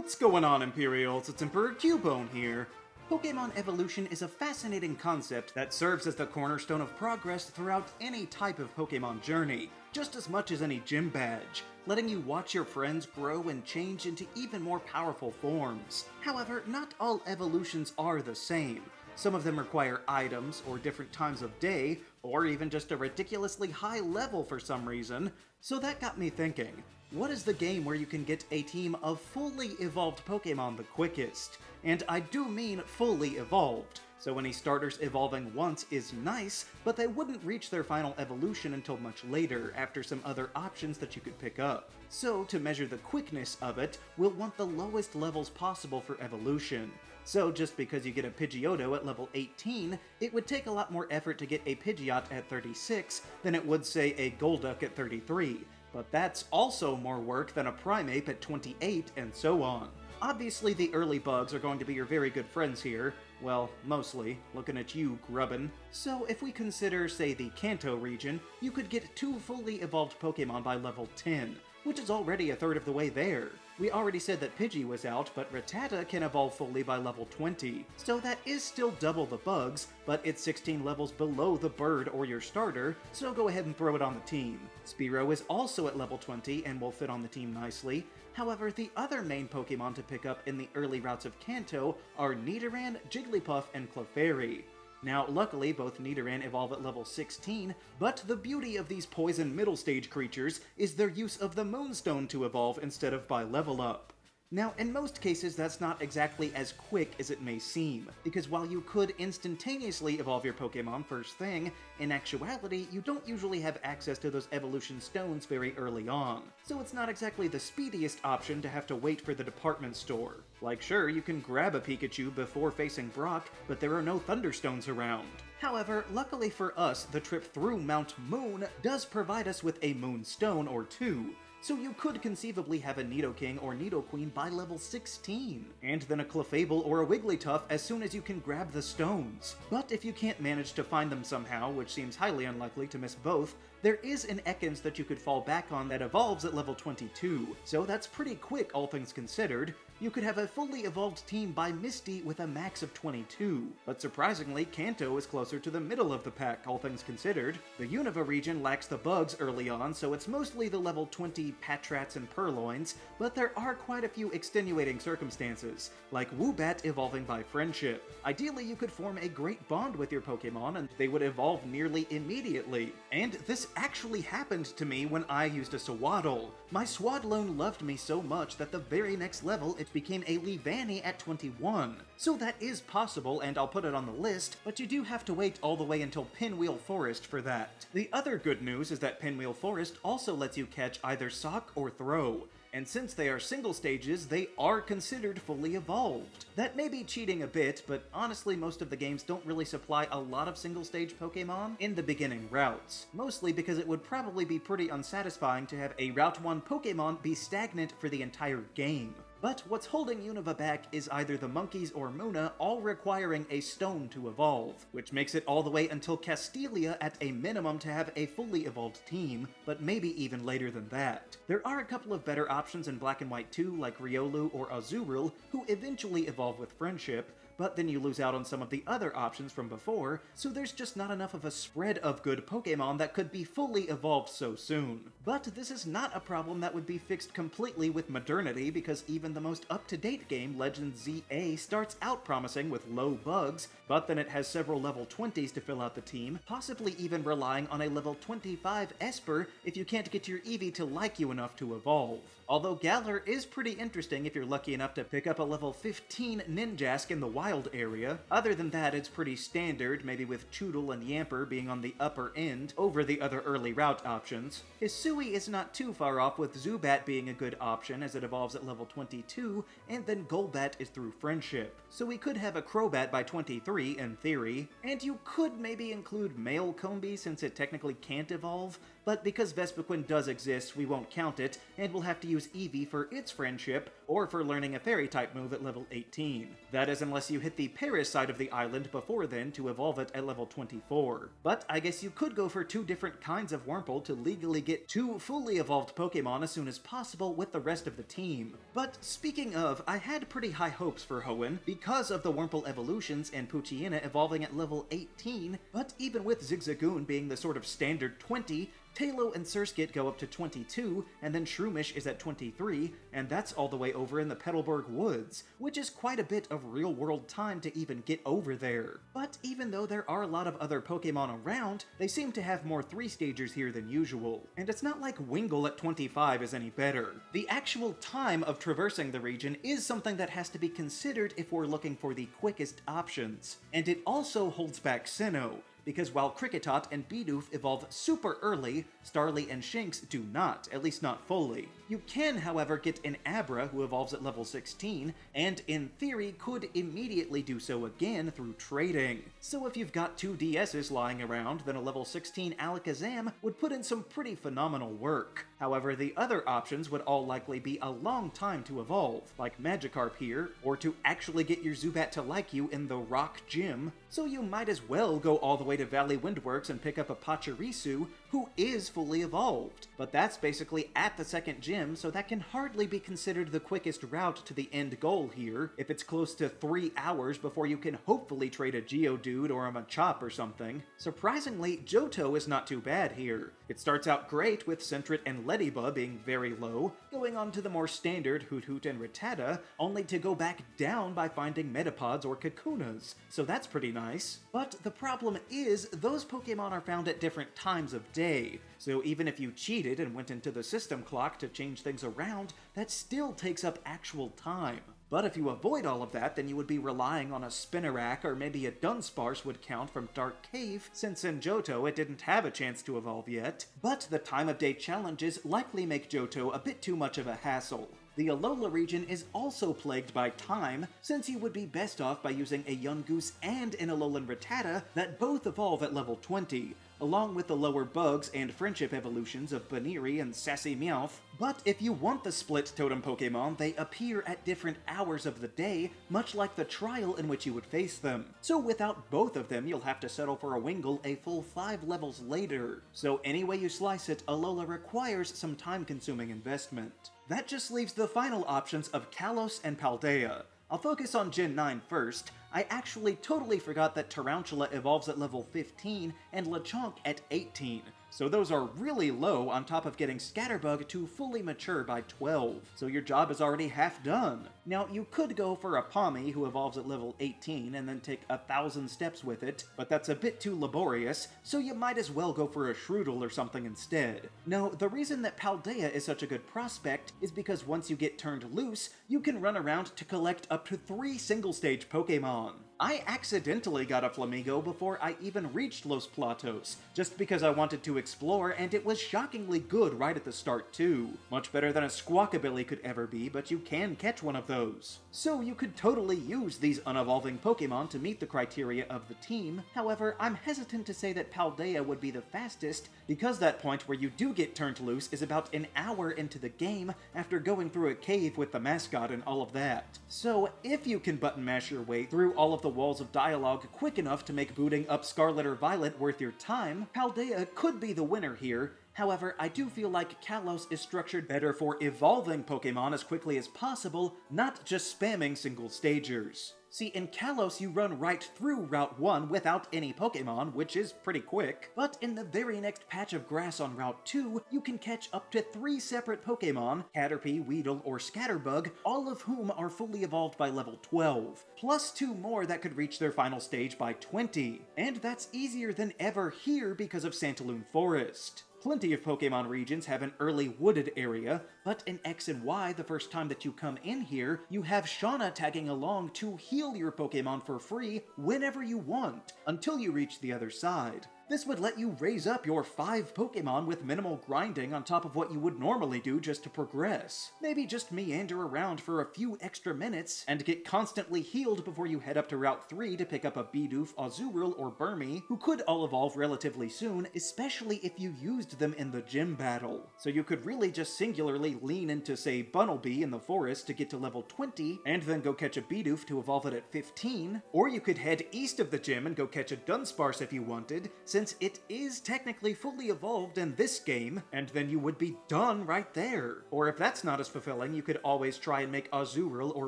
What's going on, Imperials? It's Emperor Cubone here. Pokemon evolution is a fascinating concept that serves as the cornerstone of progress throughout any type of Pokemon journey, just as much as any gym badge, letting you watch your friends grow and change into even more powerful forms. However, not all evolutions are the same. Some of them require items, or different times of day, or even just a ridiculously high level for some reason. So that got me thinking, what is the game where you can get a team of fully evolved Pokemon the quickest? And I do mean fully evolved. So any starters evolving once is nice, but they wouldn't reach their final evolution until much later, after some other options that you could pick up. So to measure the quickness of it, we'll want the lowest levels possible for evolution. So just because you get a Pidgeotto at level 18, it would take a lot more effort to get a Pidgeot at 36 than it would, say, a Golduck at 33. But that's also more work than a Primeape at 28, and so on. Obviously, the early bugs are going to be your very good friends here. Well, mostly, looking at you, Grubbin. So if we consider, say, the Kanto region, you could get 2 fully evolved Pokemon by level 10, which is already a third of the way there. We already said that Pidgey was out, but Rattata can evolve fully by level 20, so that is still double the bugs, but it's 16 levels below the bird or your starter, so go ahead and throw it on the team. Spearow is also at level 20 and will fit on the team nicely. However, the other main Pokemon to pick up in the early routes of Kanto are Nidoran, Jigglypuff, and Clefairy. Now, luckily, both Nidoran evolve at level 16, but the beauty of these poison middle stage creatures is their use of the Moonstone to evolve instead of by level up. Now, in most cases, that's not exactly as quick as it may seem, because while you could instantaneously evolve your Pokemon first thing, in actuality, you don't usually have access to those evolution stones very early on. So it's not exactly the speediest option to have to wait for the department store. Like, sure, you can grab a Pikachu before facing Brock, but there are no Thunderstones around. However, luckily for us, the trip through Mount Moon does provide us with a Moonstone or two, so you could conceivably have a Nidoking or Nidoqueen by level 16, and then a Clefable or a Wigglytuff as soon as you can grab the stones. But if you can't manage to find them somehow, which seems highly unlikely to miss both, there is an Ekans that you could fall back on that evolves at level 22, so that's pretty quick all things considered. You could have a fully evolved team by Misty with a max of 22, but surprisingly, Kanto is closer to the middle of the pack, all things considered. The Unova region lacks the bugs early on, so it's mostly the level 20 Patrats and Purloins, but there are quite a few extenuating circumstances, like Woobat evolving by friendship. Ideally, you could form a great bond with your Pokemon, and they would evolve nearly immediately. And this actually happened to me when I used a Swaddle. My Swadloon loved me so much that the very next level it became a Leavanny at 21. So that is possible, and I'll put it on the list, but you do have to wait all the way until Pinwheel Forest for that. The other good news is that Pinwheel Forest also lets you catch either Sock or Throw, and since they are single stages, they are considered fully evolved. That may be cheating a bit, but honestly most of the games don't really supply a lot of single stage Pokemon in the beginning routes, mostly because it would probably be pretty unsatisfying to have a Route 1 Pokemon be stagnant for the entire game. But what's holding Unova back is either the Monkeys or Munna all requiring a stone to evolve, which makes it all the way until Castelia at a minimum to have a fully evolved team, but maybe even later than that. There are a couple of better options in Black and White 2, like Riolu or Azurill, who eventually evolve with friendship, but then you lose out on some of the other options from before, so there's just not enough of a spread of good Pokemon that could be fully evolved so soon. But this is not a problem that would be fixed completely with modernity, because even the most up-to-date game, Legends ZA, starts out promising with low bugs, but then it has several level 20s to fill out the team, possibly even relying on a level 25 Esper if you can't get your Eevee to like you enough to evolve. Although Galar is pretty interesting if you're lucky enough to pick up a level 15 Ninjask in the wild area. Other than that, it's pretty standard, maybe with Choodle and Yamper being on the upper end over the other early route options. Hisui is not too far off, with Zubat being a good option as it evolves at level 22, and then Golbat is through friendship. So we could have a Crobat by 23 in theory, and you could maybe include male Combee since it technically can't evolve, but because Vespiquen does exist, we won't count it, and we'll have to use Eevee for its friendship, or for learning a Fairy-type move at level 18. That is unless you hit the Paris side of the island before then to evolve it at level 24. But I guess you could go for 2 different kinds of Wurmple to legally get 2 fully evolved Pokemon as soon as possible with the rest of the team. But speaking of, I had pretty high hopes for Hoenn because of the Wurmple evolutions and Poochyena evolving at level 18, but even with Zigzagoon being the sort of standard 20, Tailo and Surskit go up to 22, and then Shroomish is at 23, and that's all the way over in the Petalburg Woods, which is quite a bit of real-world time to even get over there. But even though there are a lot of other Pokemon around, they seem to have more 3-stagers here than usual. And it's not like Wingull at 25 is any better. The actual time of traversing the region is something that has to be considered if we're looking for the quickest options. And it also holds back Sinnoh, because while Kricketot and Bidoof evolve super early, Starly and Shinx do not, at least not fully. You can, however, get an Abra who evolves at level 16, and in theory could immediately do so again through trading. So if you've got 2 DSs lying around, then a level 16 Alakazam would put in some pretty phenomenal work. However, the other options would all likely be a long time to evolve, like Magikarp here, or to actually get your Zubat to like you in the Rock Gym, so you might as well go all the way to Valley Windworks and pick up a Pachirisu, who is fully evolved. But that's basically at the second gym, so that can hardly be considered the quickest route to the end goal here, if it's close to 3 hours before you can hopefully trade a Geodude or a Machop or something. Surprisingly, Johto is not too bad here. It starts out great with Sentret and Leddyba being very low, going on to the more standard Hoothoot and Rattata, only to go back down by finding Metapods or Kakunas, so that's pretty nice. But the problem is, those Pokemon are found at different times of day, so even if you cheated and went into the system clock to change things around, that still takes up actual time. But if you avoid all of that, then you would be relying on a Spinarak or maybe a Dunsparce would count from Dark Cave, since in Johto it didn't have a chance to evolve yet. But the time of day challenges likely make Johto a bit too much of a hassle. The Alola region is also plagued by time, since you would be best off by using a Yungoos and an Alolan Rattata that both evolve at level 20, along with the lower bugs and friendship evolutions of Baniri and Sassy Meowth. But if you want the split totem Pokemon, they appear at different hours of the day, much like the trial in which you would face them. So without both of them, you'll have to settle for a Wingull a full 5 levels later. So any way you slice it, Alola requires some time-consuming investment. That just leaves the final options of Kalos and Paldea. I'll focus on Gen 9 first. I actually totally forgot that Tarantula evolves at level 15 and Lechonk at 18. So those are really low on top of getting Scatterbug to fully mature by 12, so your job is already half done. Now, you could go for a Pawmi who evolves at level 18 and then take 1,000 steps with it, but that's a bit too laborious, so you might as well go for a Shroodle or something instead. Now, the reason that Paldea is such a good prospect is because once you get turned loose, you can run around to collect up to 3 single-stage Pokemon. I accidentally got a Flamigo before I even reached Los Platos, just because I wanted to explore, and it was shockingly good right at the start too. Much better than a Squawkabilly could ever be, but you can catch one of those. So you could totally use these unevolving Pokemon to meet the criteria of the team. However, I'm hesitant to say that Paldea would be the fastest, because that point where you do get turned loose is about an hour into the game after going through a cave with the mascot and all of that. So if you can button mash your way through all of the walls of dialogue quick enough to make booting up Scarlet or Violet worth your time, Paldea could be the winner here. However, I do feel like Kalos is structured better for evolving Pokemon as quickly as possible, not just spamming single stagers. See, in Kalos you run right through Route 1 without any Pokemon, which is pretty quick, but in the very next patch of grass on Route 2, you can catch up to 3 separate Pokemon, Caterpie, Weedle, or Scatterbug, all of whom are fully evolved by level 12, plus 2 more that could reach their final stage by 20. And that's easier than ever here because of Santaloon Forest. Plenty of Pokemon regions have an early wooded area, but in X and Y, the first time that you come in here, you have Shauna tagging along to heal your Pokemon for free whenever you want, until you reach the other side. This would let you raise up your 5 Pokemon with minimal grinding on top of what you would normally do just to progress. Maybe just meander around for a few extra minutes and get constantly healed before you head up to Route 3 to pick up a Bidoof, Azurill, or Burmy, who could all evolve relatively soon, especially if you used them in the gym battle. So you could really just singularly lean into, say, Bunnelby in the forest to get to level 20, and then go catch a Bidoof to evolve it at 15, or you could head east of the gym and go catch a Dunsparce if you wanted, since it is technically fully evolved in this game, and then you would be done right there. Or if that's not as fulfilling, you could always try and make Azurill or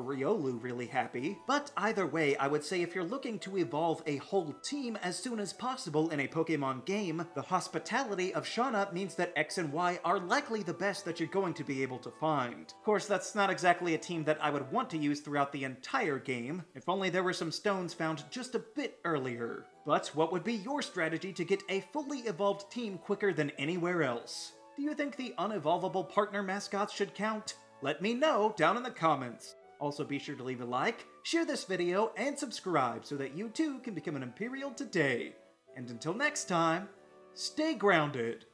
Riolu really happy. But either way, I would say if you're looking to evolve a whole team as soon as possible in a Pokemon game, the hospitality of Shauna means that X and Y are likely the best that you're going to be able to find. Of course, that's not exactly a team that I would want to use throughout the entire game, if only there were some stones found just a bit earlier. But what would be your strategy to get a fully evolved team quicker than anywhere else? Do you think the unevolvable partner mascots should count? Let me know down in the comments. Also be sure to leave a like, share this video, and subscribe so that you too can become an Imperial today. And until next time, stay grounded!